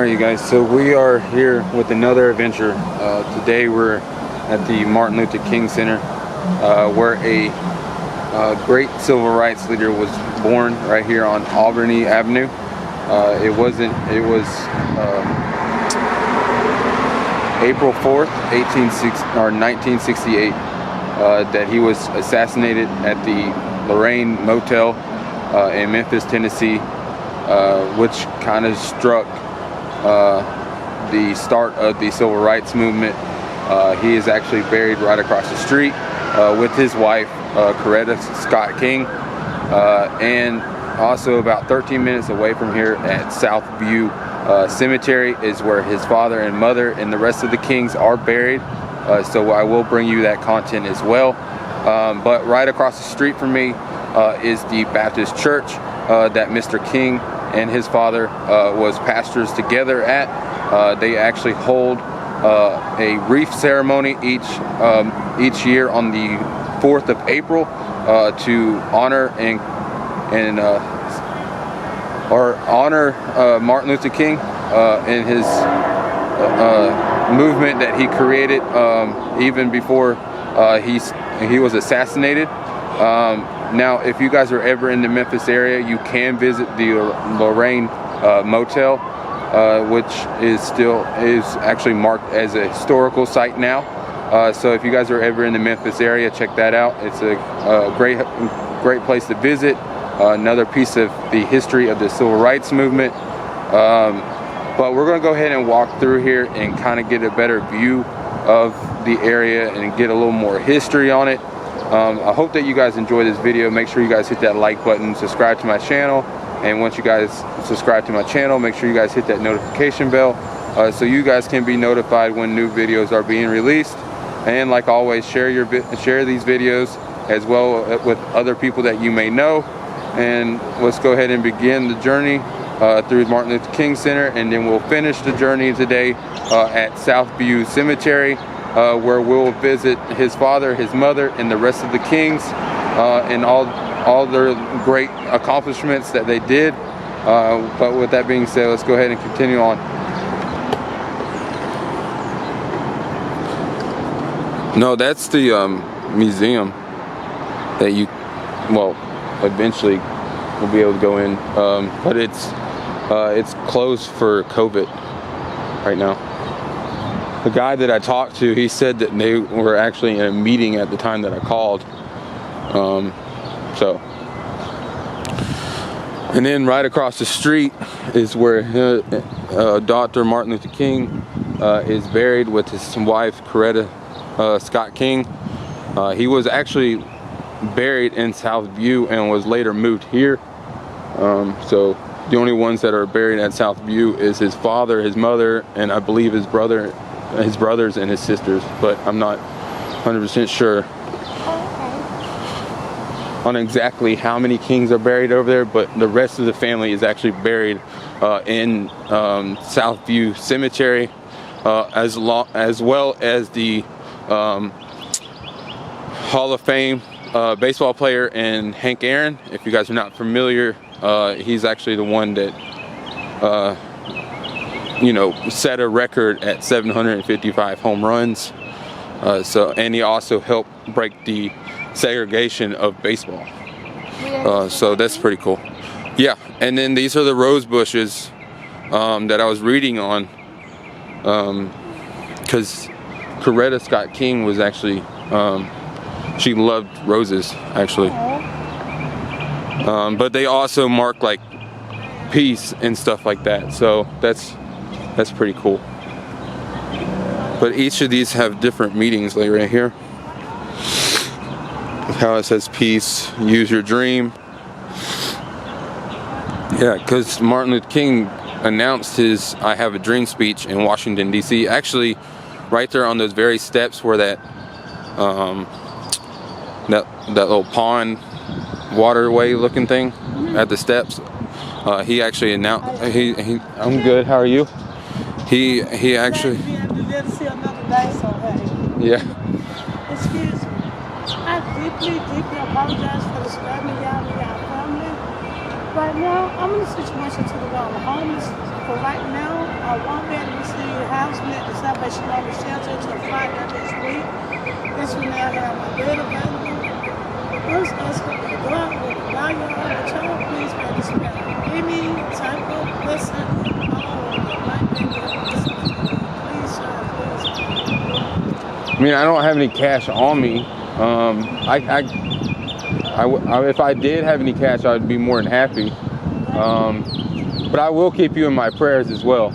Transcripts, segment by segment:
Alright you guys, so we are here with another adventure. Today we're at the Martin Luther King Center, where a great civil rights leader was born right here on Albany Avenue. It was April 4th, 1968, that he was assassinated at the Lorraine Motel in Memphis, Tennessee, which kind of struck the start of the civil rights movement. He is actually buried right across the street with his wife, Coretta Scott King, and also about 13 minutes away from here at Southview Cemetery is where his father and mother and the rest of the Kings are buried. So I will bring you that content as well. But right across the street from me is the Baptist church that Mr. King and his father was pastors together at. They actually hold a wreath ceremony each year on the 4th of April to honor Martin Luther King and his movement that he created even before he was assassinated. Now, if you guys are ever in the Memphis area, you can visit the Lorraine Motel, which is actually marked as a historical site now. So if you guys are ever in the Memphis area, check that out. It's a great place to visit. Another piece of the history of the civil rights movement. But we're going to go ahead and walk through here and kind of get a better view of the area and get a little more history on it. I hope that you guys enjoy this video. Make sure you guys hit that like button, subscribe to my channel, and once you guys subscribe to my channel, make sure you guys hit that notification bell so you guys can be notified when new videos are being released. And like always, share these videos as well with other people that you may know. And let's go ahead and begin the journey through Martin Luther King Center, and then we'll finish the journey today at Southview Cemetery, where we'll visit his father, his mother, and the rest of the Kings, and all their great accomplishments that they did. But with that being said, let's go ahead and continue on. No, that's the museum that you, well, eventually we'll be able to go in, but it's closed for COVID right now. The guy that I talked to, he said that they were actually in a meeting at the time that I called. And then right across the street is where Dr. Martin Luther King is buried with his wife, Coretta Scott King. He was actually buried in Southview and was later moved here. So the only ones that are buried at Southview is his father, his mother, and I believe his brothers and his sisters, but I'm not 100% sure on exactly how many Kings are buried over there, but the rest of the family is actually buried in Southview Cemetery, as well as the Hall of Fame baseball player and Hank Aaron. If you guys are not familiar, he's actually the one that set a record at 755 home runs. And he also helped break the segregation of baseball. So that's pretty cool. Yeah, and then these are the rose bushes that I was reading on, because Coretta Scott King was actually, she loved roses, actually. But they also mark like peace and stuff like that. So that's pretty cool. But each of these have different meanings, like right here. How it says peace, use your dream. Yeah, because Martin Luther King announced his I Have a Dream speech in Washington, D.C. Actually, right there on those very steps where that little pond waterway looking thing at the steps, he actually announced, I'm good, how are you? He actually, yeah. Excuse me. I deeply apologize for disturbing y'all and y'all family. Right now, I'm in a situation to where I'm homeless for right now. won't be able to receive house net and stuff, but she won't be sheltered until Friday of this week. That's when they'll have my bed available. First, ask God will allow you all to child, please, for this any type of blessing, might be please, sir, please. I mean, I don't have any cash on me. If I did have any cash, I would be more than happy. But I will keep you in my prayers as well.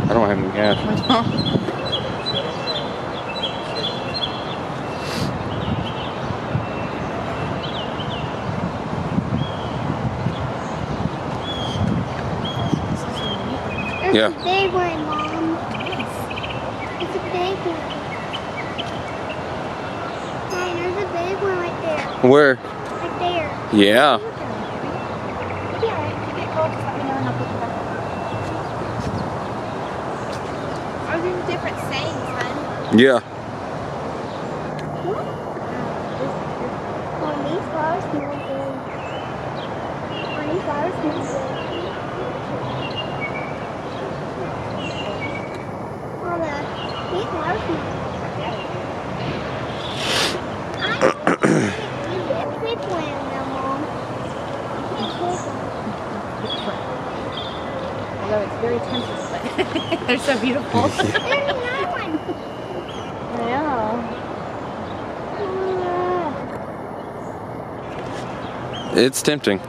I don't have any cash. There's Yeah. a big one, Mom. It's a big one. Hey, there's a big one right there. Where? Right there. Yeah. Yeah, if you get cold, just let me know and I'll pick it up. Are these different sayings, hon? Yeah. Oh, these flowers smell good. Oh, these flowers smell good. Oh, these flowers smell good. Quick one now, Mom. Although it's very tempting, but they're so beautiful. There's another one. Yeah. It's tempting.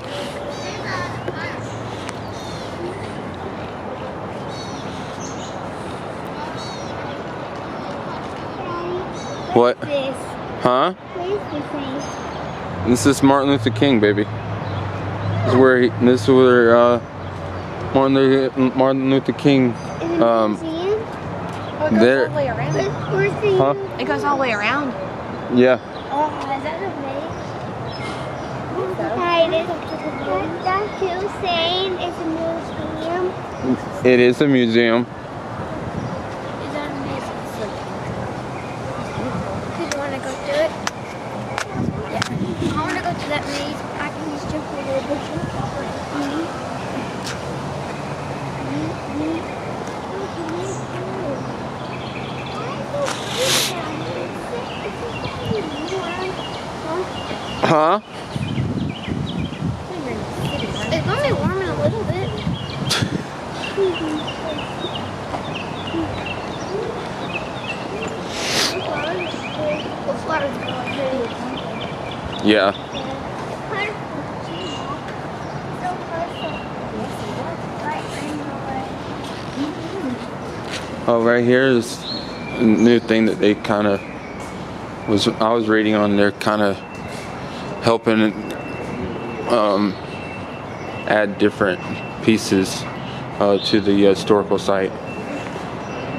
What? This. Huh? What is this thing? This is Martin Luther King, baby. This is where Martin Luther King. Is it a museum? Oh, it goes There- all the way around. Where's the Huh? It goes all the way around. Yeah. Oh, is that a base? Hey, that's you saying it's a museum. It is a museum. Is that amazing? Do you want to go to it? Yeah. I want to go to that maze. I can just jump over the bushes. Huh? It's only warm in a little bit. The flowers go ahead. Yeah. Oh, right here is a new thing that they kind of I was reading on. They're kind of helping add different pieces to the historical site.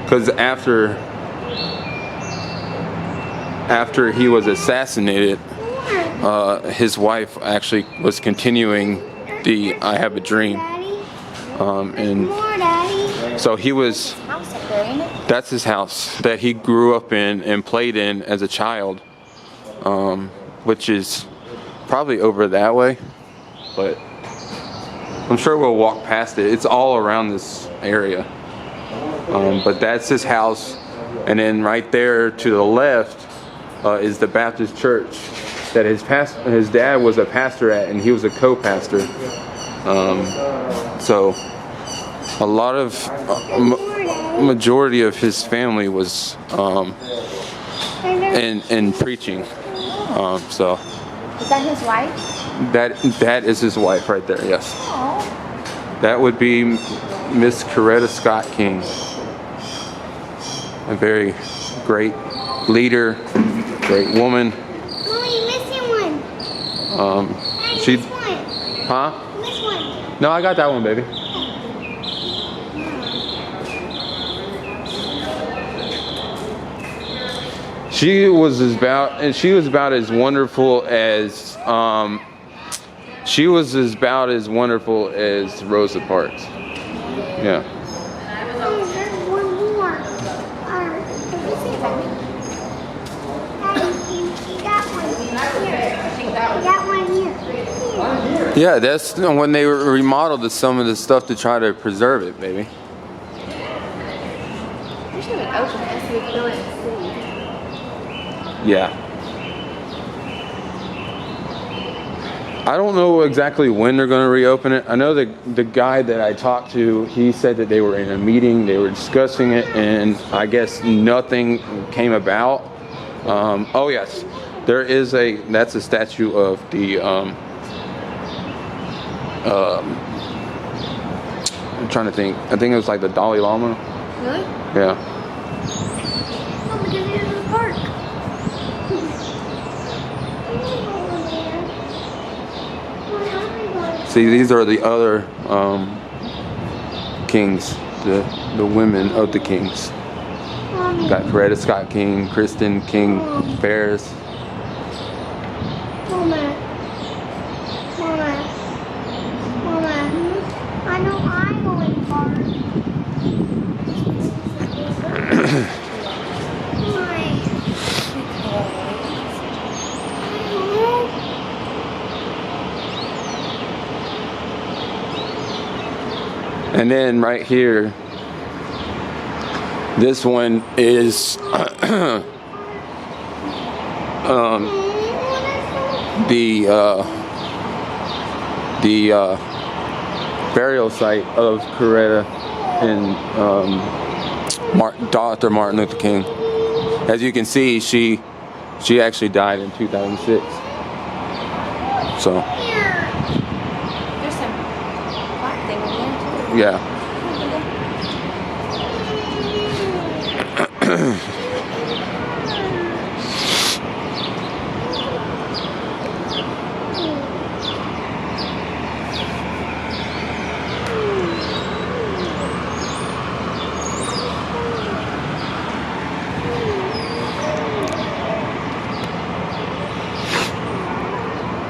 Because after he was assassinated, his wife actually was continuing the "I Have a Dream," and More, Daddy. so he was. House up there, ain't it? That's his house that he grew up in and played in as a child, which is probably over that way, but I'm sure we'll walk past it. It's all around this area, but that's his house, and then right there to the left is the Baptist church that his dad was a pastor at, and he was a co-pastor. So a lot of majority of his family was in preaching. So Is that his wife? that is his wife right there. Yes, Oh. that would be Miss Coretta Scott King, a very great leader, great woman. Mom, you're missing one. Daddy, She, this one. huh? This one. No, I got that one, baby. She was about as wonderful as Rosa Parks. Yeah. Oh, there's one more. Daddy, you got one here. You got one here. Here. Yeah, that's when they remodeled some of the stuff to try to preserve it, baby. You should have opened it so we could go in and see. Yeah. I don't know exactly when they're going to reopen it. I know the guy that I talked to, he said that they were in a meeting, they were discussing it, and I guess nothing came about. Oh yes, that's a statue of the, I'm trying to think. I think it was like the Dalai Lama. Really? Yeah. Oh, because it's in the park. See, these are the other kings, the women of the kings. Got Coretta Scott King, Kristen King, Ferris. Mama. I know I'm going far. And then right here, this one is the burial site of Coretta and Dr. Martin Luther King. As you can see, she actually died in 2006. So There's some black thing in there too. yeah.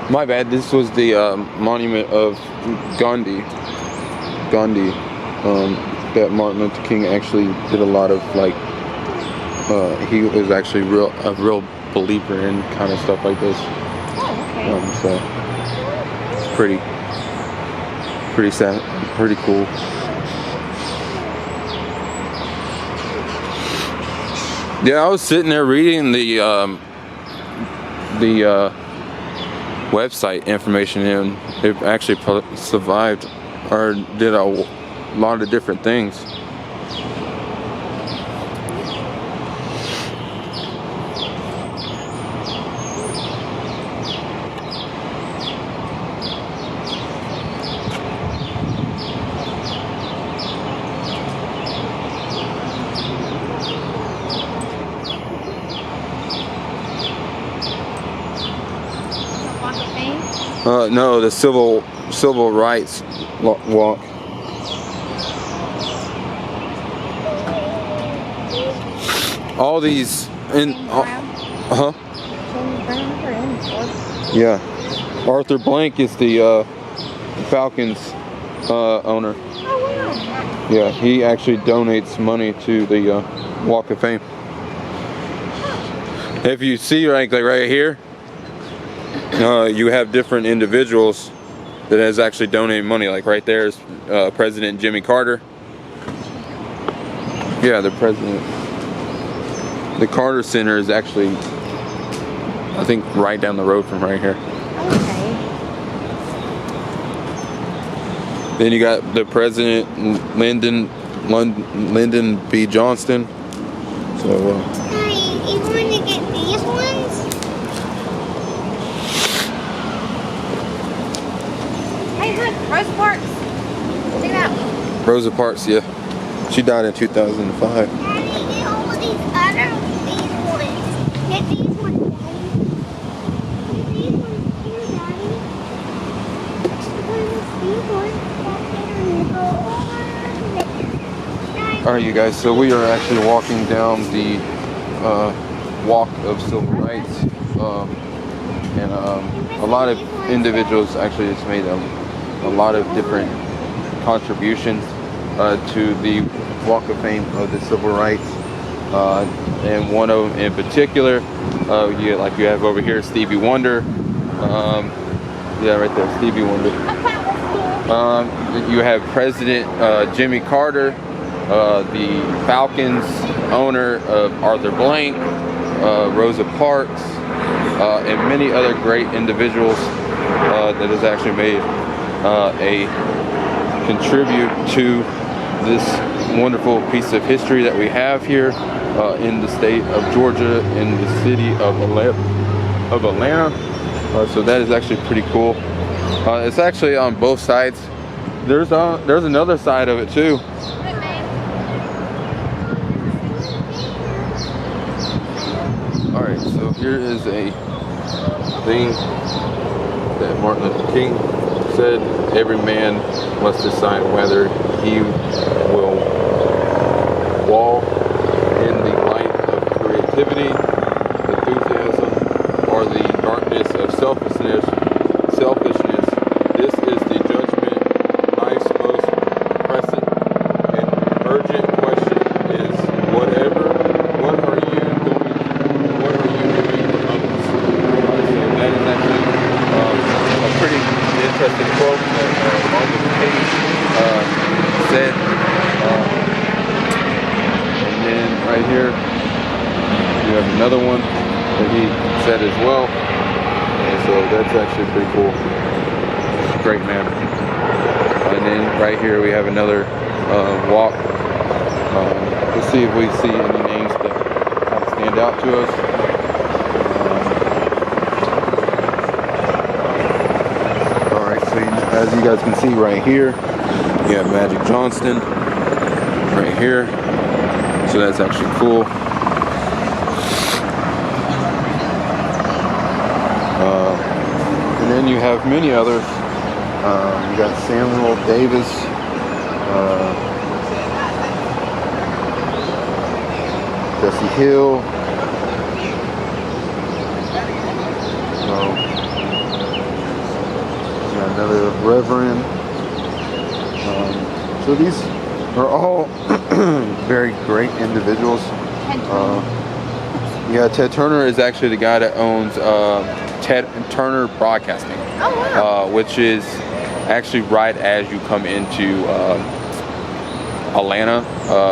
My bad. This was the monument of Gandhi. That Martin Luther King actually did a lot of like. He was actually a real believer in kind of stuff like this. Oh, okay. So it's pretty sad, pretty cool. Yeah, I was sitting there reading the website information, and it actually survived or did a lot of different things. Walk of Fame? No, the civil rights walk. All these in. Yeah. Arthur Blank is the Falcons owner. Yeah, he actually donates money to the Walk of Fame. If you see like right here, you have different individuals that has actually donated money. Like right there is President Jimmy Carter. Yeah, the president. The Carter Center is actually, I think, right down the road from right here. Okay. Then you got the president, Lyndon B. Johnson. So, Hey, you want to get these ones? Hey, look, Rosa Parks. Check it out. Rosa Parks, yeah. She died in 2005. Daddy, get all of these other these ones. Get these ones, Daddy. Get these ones here, Daddy. Because these ones back there and go over there. Daddy. All right, you guys. So we are actually walking down the Walk of Civil Rights, and a lot of individuals actually just made a lot of different contributions to the Walk of Fame of the Civil Rights, and one of them in particular, you have over here Stevie Wonder, Yeah, right there, Stevie Wonder. You have President Jimmy Carter, the Falcons owner of Arthur Blank, Rosa Parks, and many other great individuals that has actually made a contribute to this wonderful piece of history that we have here in the state of Georgia, in the city of Atlanta. So that is actually pretty cool. It's actually on both sides. There's another side of it too. All right, so here is a thing that Martin Luther King said: every man must decide whether he will walk in the light of creativity, enthusiasm, or the darkness of selfishness. This is the judgment. Life's most pressing and urgent question is what are you doing for others? So that is actually a pretty interesting quote that Martin Luther King said. And then right here you have another one that he said as well. And so that's actually pretty cool. Great man. And then right here we have another walk. Let's see if we see any names that kind of stand out to us. Alright, so as you guys can see right here, you have Magic Johnson right here. So that's actually cool. And then you have many others. You got Samuel Davis, Jesse Hill, you got another Reverend. So these are all very great individuals. Yeah, Ted Turner is actually the guy that owns Ted Turner Broadcasting. Oh, wow. Which is actually right as you come into Atlanta,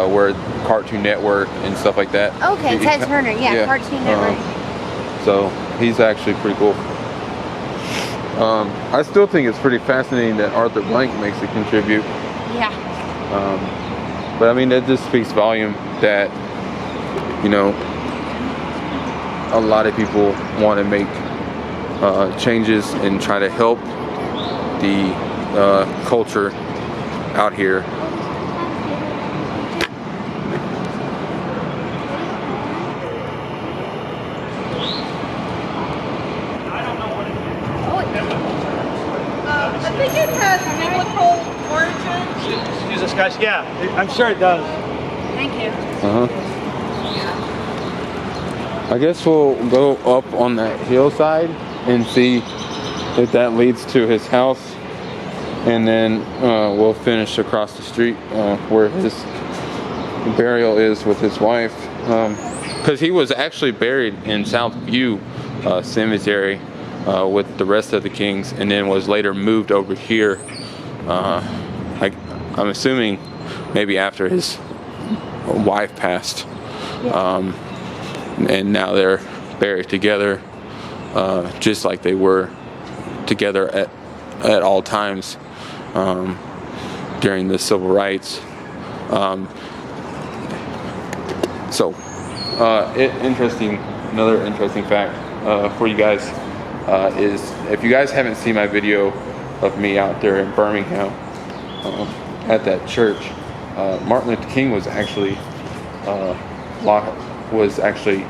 where Cartoon Network and stuff like that. Okay, Ted Turner, yeah. Cartoon Network. So he's actually pretty cool. I still think it's pretty fascinating that Arthur Blank makes a contribute. Yeah. But I mean, that just speaks volume that, you know, a lot of people want to make changes and try to help the culture out here. I think it has biblical origins. Jesus Christ, yeah, I'm sure it does. Thank you. I guess we'll go up on that hillside and see if that leads to his house, and then we'll finish across the street where his burial is with his wife, because he was actually buried in South View Cemetery with the rest of the kings, and then was later moved over here. I'm assuming maybe after his wife passed. And now they're buried together, just like they were together at all times during the civil rights. Another interesting fact for you guys is, if you guys haven't seen my video of me out there in Birmingham at that church, Martin Luther King was actually actually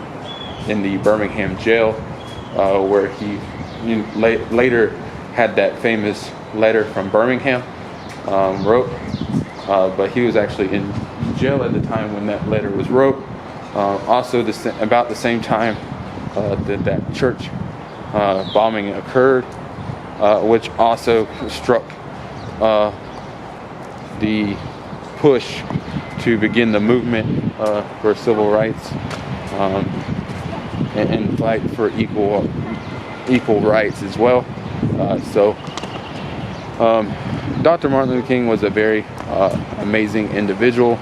in the Birmingham jail, where he later had that famous letter from Birmingham wrote, but he was actually in jail at the time when that letter was wrote. Also, about the same time that church bombing occurred, which also struck the push to begin the movement for civil rights and fight for equal rights as well. Dr. Martin Luther King was a very amazing individual.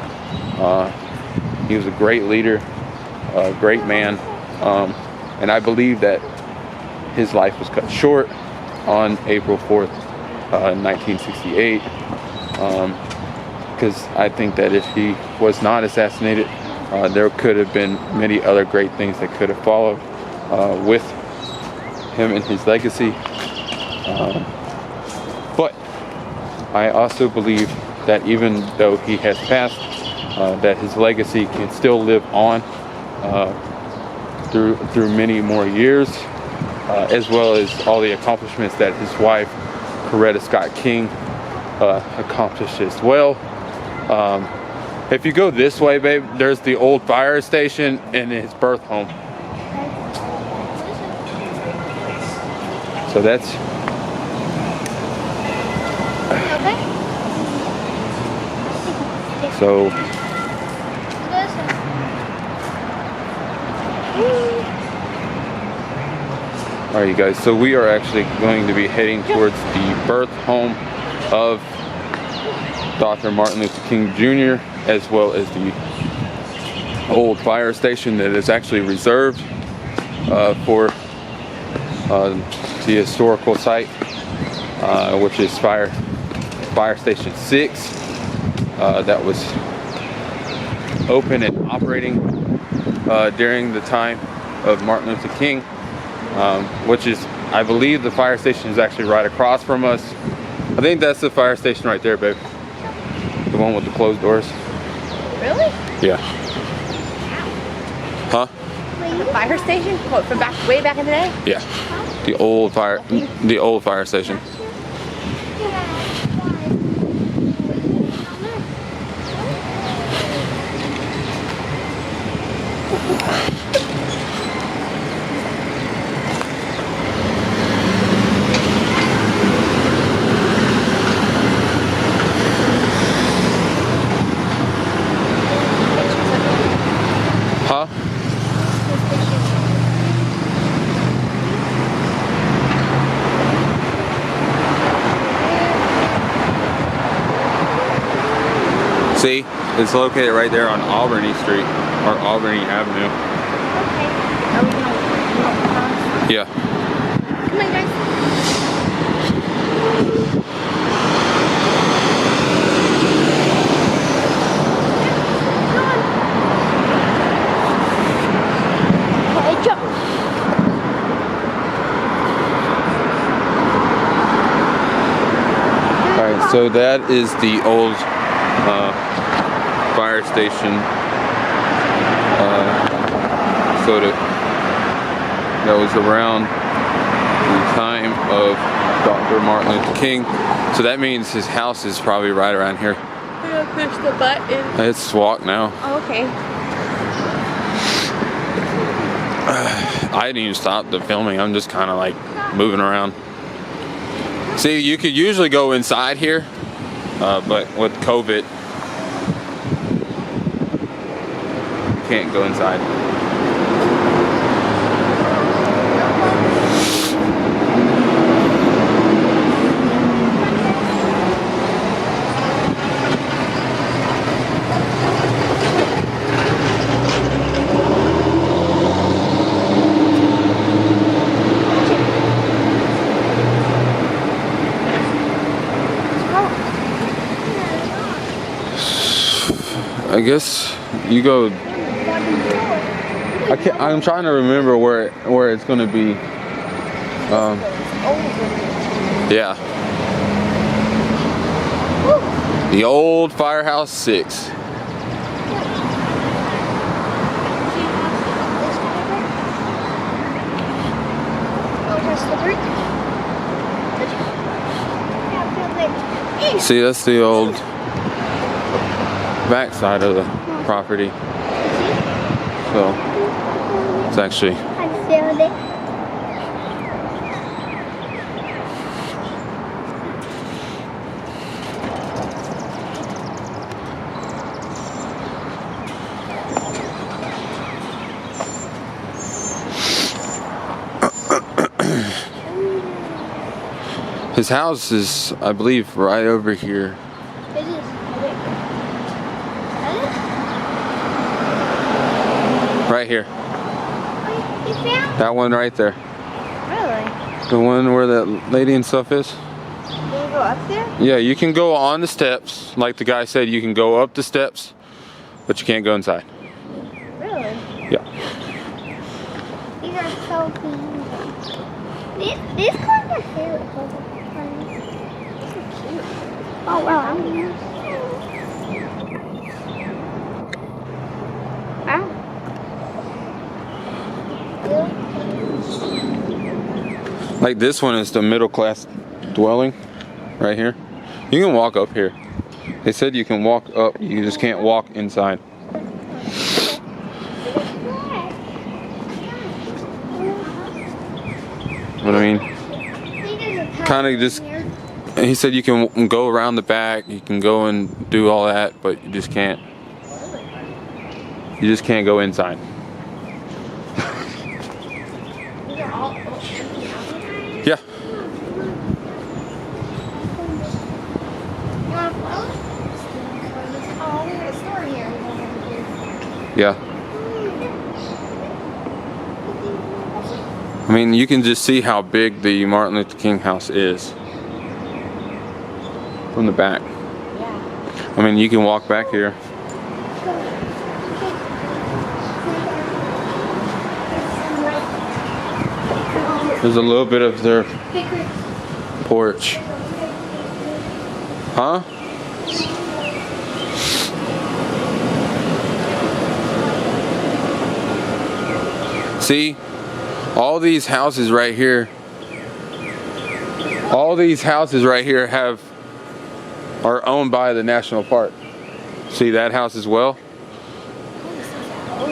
He was a great leader, a great man, and I believe that his life was cut short on April 4th, 1968, because I think that if he was not assassinated, there could have been many other great things that could have followed with him and his legacy. But I also believe that even though he has passed, that his legacy can still live on through many more years, as well as all the accomplishments that his wife, Coretta Scott King, accomplished as well. If you go this way, babe, there's the old fire station and his birth home. So that's so. All right, you guys. So we are actually going to be heading towards the birth home of Dr. Martin Luther King Jr., as well as the old fire station that is actually reserved for the historical site, which is Fire Station 6, that was open and operating during the time of Martin Luther King, which is, I believe the fire station is actually right across from us. I think that's the fire station right there, babe. The one with the closed doors. Really? Yeah. Huh? The fire station? What, from way back in the day? Yeah. The old fire station. Huh? See, it's located right there on Albany Street, or Albany Avenue. Are we gonna Yeah. come on, guys. Okay, jump. Alright, so that is the old fire station. That was around the time of Dr. Martin Luther King. So that means his house is probably right around here. We're gonna push the button. It's walk now. Oh, okay. I didn't even stop the filming. I'm just kind of like moving around. See, you could usually go inside here, but with COVID, you can't go inside. I guess you go. I'm trying to remember where it's gonna be. Yeah. The old Firehouse 6. See, that's the old back side of the property. So it's actually His house is, I believe, right over here. It is. Right here. You found? That one right there. Really? The one where that lady and stuff is. Can you go up there? Yeah, you can go on the steps. Like the guy said, you can go up the steps, but you can't go inside. Really? Yeah. These are so cute. These cars are favorite cars. These are cute. Oh wow. Wow. Like this one is the middle class dwelling right here. You can walk up here. They said you can walk up, you just can't walk inside. What I mean, kind of just, he said you can go around the back, you can go and do all that, but you just can't go inside. Yeah. Yeah. I mean, you can just see how big the Martin Luther King house is from the back. Yeah. I mean, you can walk back here. There's a little bit of their porch. Huh? See? All these houses right here, are owned by the national park. See that house as well? Ooh,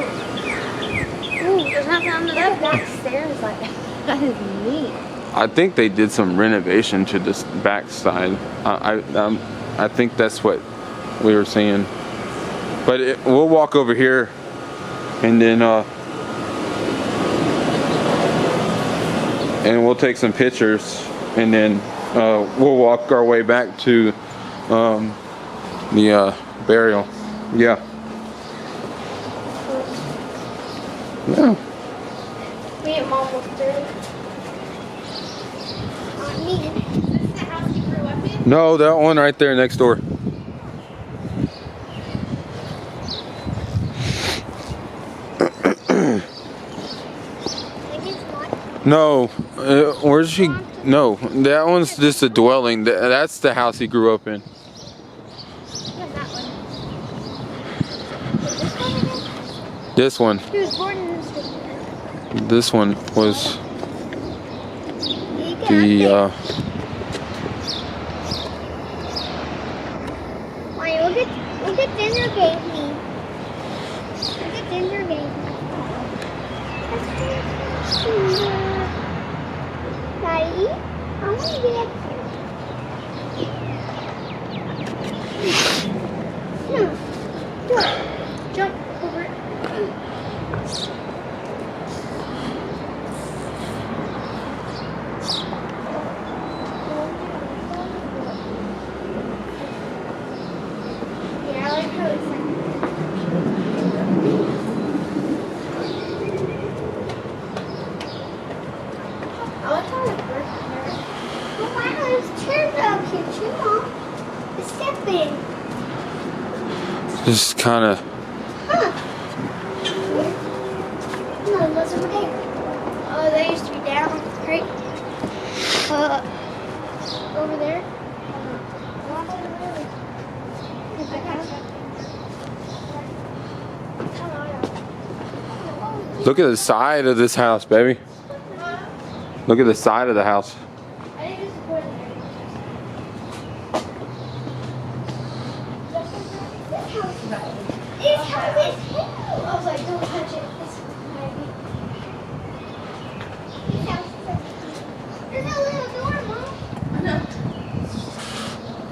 there's nothing under that back stairs like that. That is neat. I think they did some renovation to this back side. I think that's what we were seeing. But we'll walk over here and then and we'll take some pictures, and then we'll walk our way back to the burial. Yeah. Yeah. Me and Mom was there. Not me. Is this the house you grew up in? No, that one right there next door. Maybe it's not. No, where's she? No, that one's just a dwelling. That's the house he grew up in. Yeah, that one. Is this one again? This one. He was born in this one. This one was You got the. Why, look at Ginger gave me. Look at Ginger gave me. That's so cute. Daddy, I want to get No. Do it. Jump over it. Yeah, I like how it's like. I like how it works here. Oh wow, there's chairs out here too, Mom. It's stepping. Just kind of. Huh. No, those over there. Oh, they used to be down, right? Over there. Look at the side of this house, baby. Look at the side of the house. I think it's important. This house is huge. I was like, don't touch it. This might be. This house is so cute. There's a little door, Mom. No.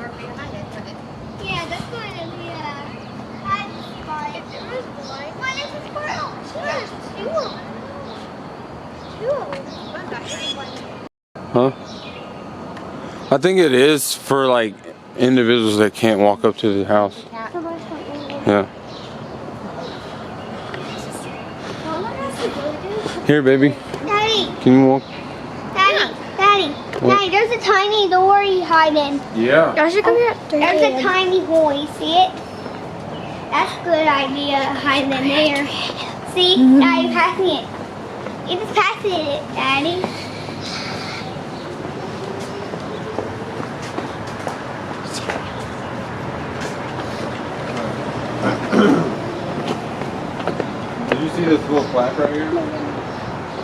Or behind it, put it. Yeah, that's going to be a hide spot. If there is one. Why is it squirrel? There's two of them. Two of them. Huh? I think it is for like individuals that can't walk up to the house. Yeah. Here, baby. Daddy, Can you walk? Daddy, What? there's a tiny door you hide in. Yeah. I should come here. There's a tiny hole, you see it? That's a good idea, hiding in there. See? Now you're passing it. You're just passing it, Daddy. Did you see this little plaque right here?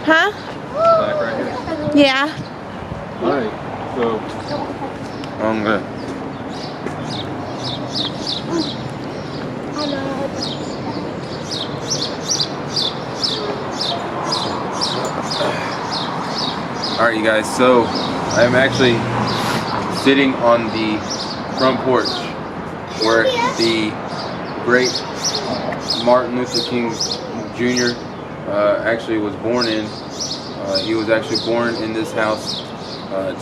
Huh? Plaque right here. Yeah. Alright, so I'm gonna. Alright, you guys, so I'm actually sitting on the front porch where the great Martin Luther King Jr. Actually was born in. He was actually born in this house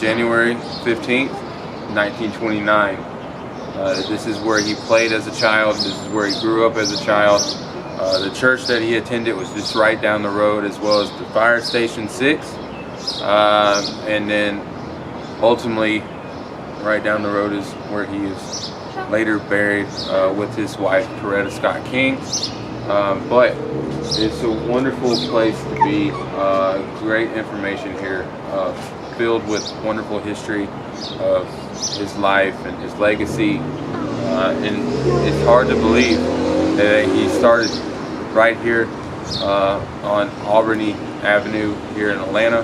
January 15th, 1929. This is where he played as a child. This is where he grew up as a child. The church that he attended was just right down the road, as well as the Fire Station 6. And then ultimately, right down the road is where he is later buried with his wife, Coretta Scott King. But it's a wonderful place to be. Great information here, filled with wonderful history of his life and his legacy. And it's hard to believe that he started right here on Albany Avenue here in Atlanta.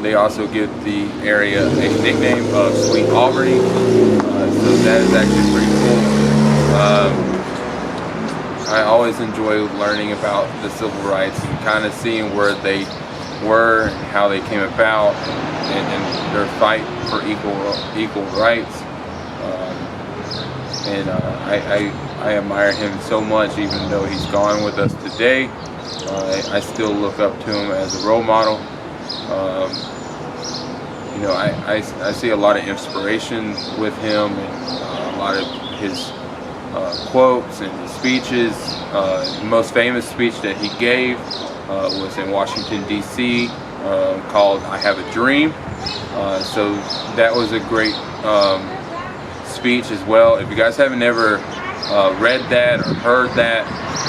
They also give the area a nickname of Sweet Albany, so that is actually pretty cool. I always enjoy learning about the civil rights and kind of seeing where they were and how they came about and their fight for equal rights. I admire him so much, even though he's gone with us today. I still look up to him as a role model. You know, I see a lot of inspiration with him and a lot of his quotes and his speeches. The most famous speech that he gave was in Washington, D.C., called I Have a Dream. So that was a great speech as well. If you guys haven't ever read that or heard that,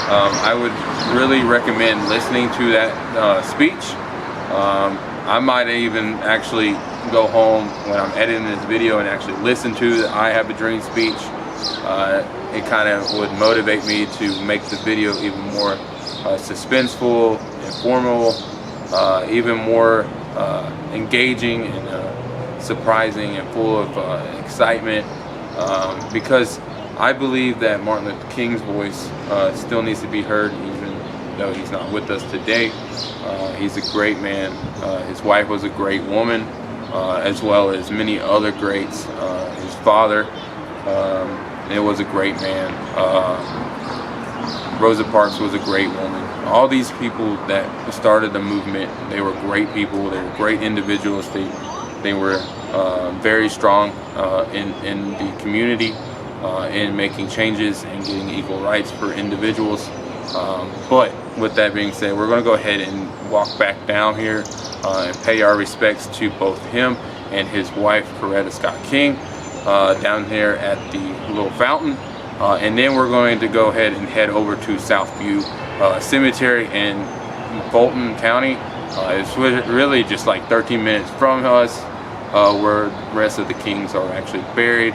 I would really recommend listening to that speech. I might even actually go home when I'm editing this video and actually listen to the I Have a Dream speech. It kind of would motivate me to make the video even more suspenseful, informal, even more engaging and surprising and full of excitement, because I believe that Martin Luther King's voice still needs to be heard, even though he's not with us today. He's a great man. His wife was a great woman, as well as many other greats. His father was a great man. Rosa Parks was a great woman. All these people that started the movement, they were great people. They were great individuals. They were very strong in the community, in making changes and getting equal rights for individuals. But with that being said, we're going to go ahead and walk back down here and pay our respects to both him and his wife, Coretta Scott King, down here at the little fountain. And then we're going to go ahead and head over to Southview Cemetery in Fulton County. It's really just like 13 minutes from us, where the rest of the Kings are actually buried.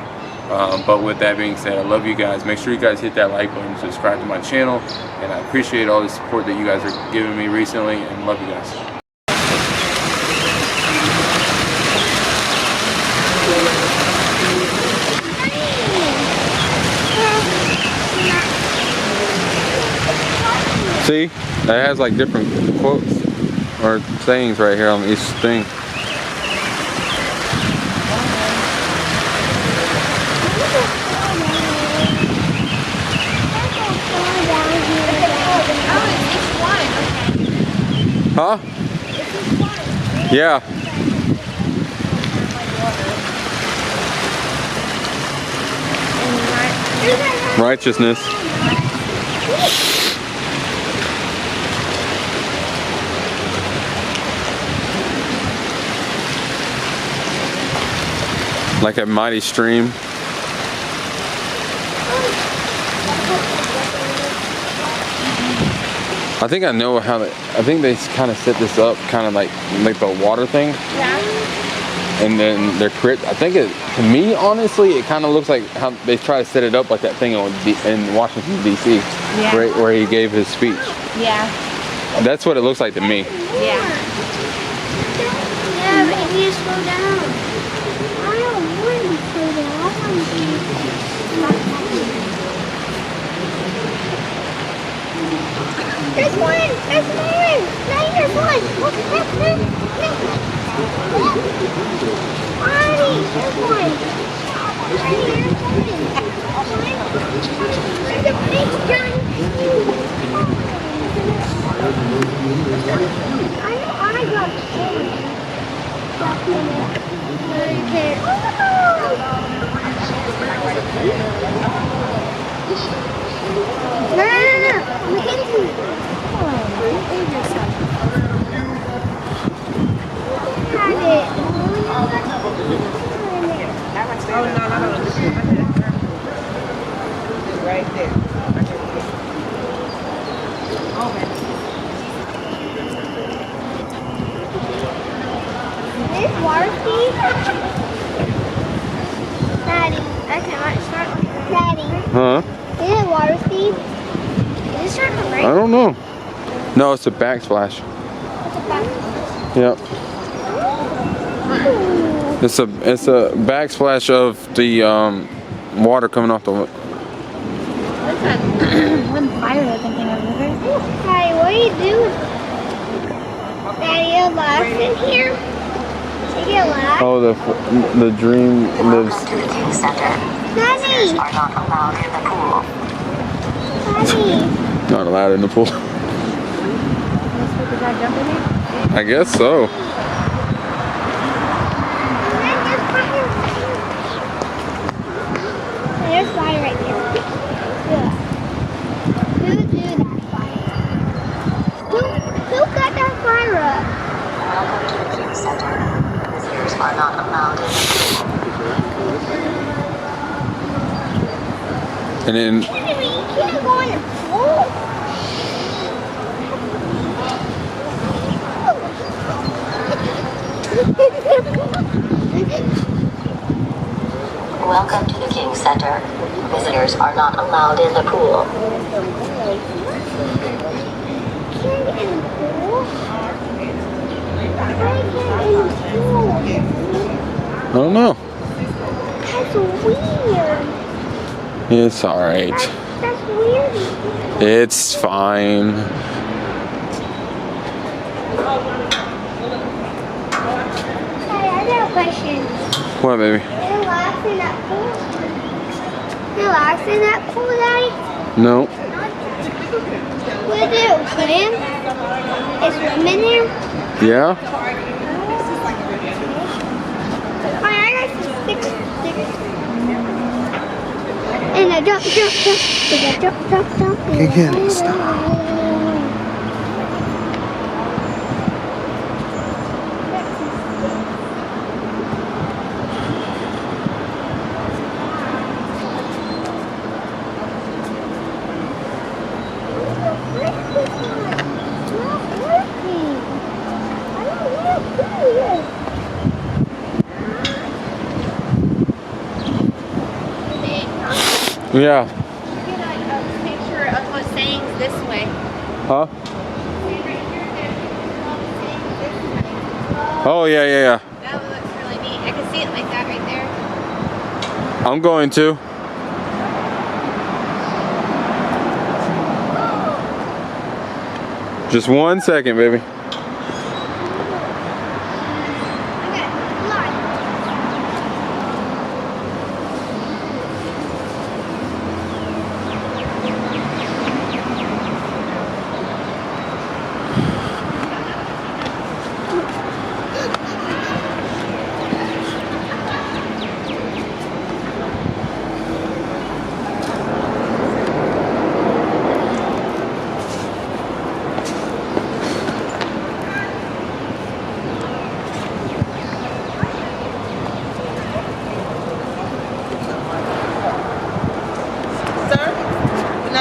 But with that being said, I love you guys. Make sure you guys hit that like button, subscribe to my channel, and I appreciate all the support that you guys are giving me recently, and love you guys. See, that has like different quotes or sayings right here on each thing. Huh? Yeah. Righteousness. Like a mighty stream. I think I know how they, I think they kind of set this up kind of like the water thing. Yeah. And then their crit, I think it, to me, honestly, it kind of looks like how they try to set it up like that thing in Washington, D.C. Yeah. Where he gave his speech. Yeah. That's what it looks like to me. Yeah. Yeah, but if you slow down. I don't want to slow down. I want to be. There's one! There's one! Now there's one! Look, Arnie, there's one! Right here, there's a big giant cube! I know I got one. Right there. No. Mackenzie. Right there. This water ski? Daddy, I cannot start with Daddy. Huh? Is it water ski? Is it starting to I rain? don't know. No, it's a backsplash. It's a back. Yep. It's a backsplash of the water coming off the. What's that? One fire that thinking of river? Daddy, what are you doing? Daddy, you lost in here? You get lost? Oh, the dream lives. To the King Center. Daddy! Are not allowed in the pool. Daddy! Not allowed in the pool. Did I jump in there? I guess so. There's fire right there. Yeah. Who did that fire? Who got that fire up? Welcome to the King Center. Visitors are not allowed in the pool. And then You can't go in the pool. Welcome to the King Center. Visitors are not allowed in the pool. Can't get in the pool. I can't get in the pool. I don't know. That's weird. It's all right. That's weird. It's fine. Hey, I got a question. What, baby? You lost in that pool? You lost in that pool, Daddy? No. What do you do? Swim? Is swim in there? Yeah. I got six. And I jump. And I jump. Again, stop. Yeah. Get a picture of what sayings this way. Huh? Oh, yeah. That looks really neat. I can see it like that right there. I'm going to. Just 1 second, baby.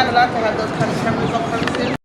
not allowed to have those kind of cameras on premises.